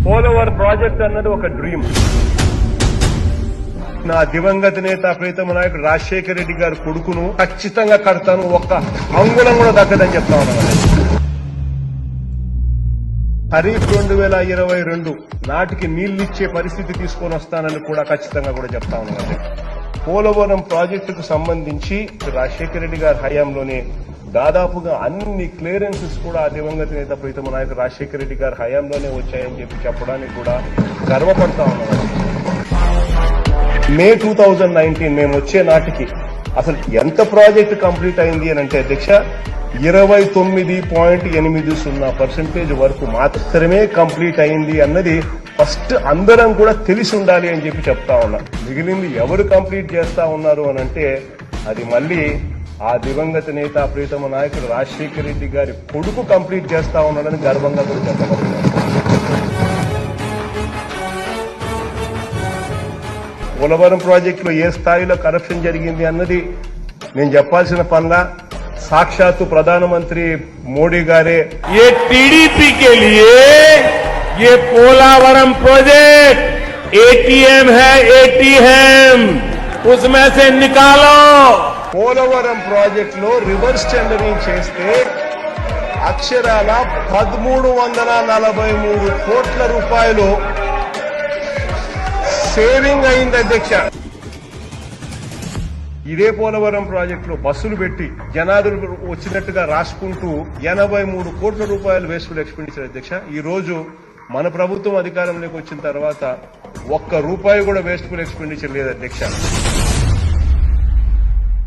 Polavaram project అన్నది ఒక dream. నా దివంగత నేత ప్రీతమ నాయకుడు రాజశేఖర రెడ్డి గారి కొడుకును ఖచ్చితంగా కడతాను, ఒక్క అంగుళం కూడా దక్కదని చెప్తా ఉన్నాను. ఖరీఫ్ 2022 నాటికి నీళ్లిచ్చే పరిస్థితి తీసుకొని వస్తానని కూడా ఖచ్చితంగా కూడా చెప్తా ఉన్నాను. పోలవరం ప్రాజెక్టుకు సంబంధించి రాజశేఖర రెడ్డి గారి హయాంలోనే దాదాపుగా అన్ని క్లియరెన్సెస్ కూడా ఆ దివంగత నేత ప్రీతమ నాయకుడు రాజశేఖర రెడ్డి గారి హయాంలోనే వచ్చాయని చెప్పడానికి కూడా గర్వపడతా ఉన్నాను. మే 2019 మేము వచ్చే నాటికి అసలు ఎంత ప్రాజెక్టు కంప్లీట్ అయింది అని అంటే అధ్యక్ష 29.80% వరకు మాత్రమే కంప్లీట్ అయింది అన్నది ఫస్ట్ అందరం కూడా తెలిసి ఉండాలి అని చెప్తా ఉన్నా. మిగిలింది ఎవరు కంప్లీట్ చేస్తా ఉన్నారు అని అంటే అది మళ్ళీ ఆ దివంగత నేత ప్రీతమ నాయకుడు రాజశేఖర రెడ్డి గారి కొడుకు కంప్లీట్ చేస్తా ఉన్నాడని గర్వంగా కూడా చెప్పగలుగుతున్నారు. పోలవరం ప్రాజెక్టులో ఏ స్థాయిలో కరప్షన్ జరిగింది అన్నది నేను చెప్పాల్సిన పనిలా సాక్షాత్తు ప్రధానమంత్రి మోడీ గారే ये टीडीपी के लिए ये पोलावरम प्रोजेक्ट एटीएम है, एटीएम उसमें से निकालो. పోలవరం ప్రాజెక్టులో రివర్స్ టెండరింగ్ చేస్తే అక్షరాల 1343 కోట్ల రూపాయలు సేవింగ్ అయింది అధ్యక్ష. ఇదే పోలవరం ప్రాజెక్టులో బస్సులు పెట్టి జనాదులు వచ్చినట్టుగా రాసుకుంటూ 83 కోట్ల రూపాయలు వేస్ట్ఫుల్ ఎక్స్పెండిచర్ అధ్యక్ష. ఈ రోజు మన ప్రభుత్వం అధికారంలోకి వచ్చిన తర్వాత ఒక్క రూపాయి కూడా వేస్ట్ఫుల్ ఎక్స్పెండిచర్ లేదు అధ్యక్ష.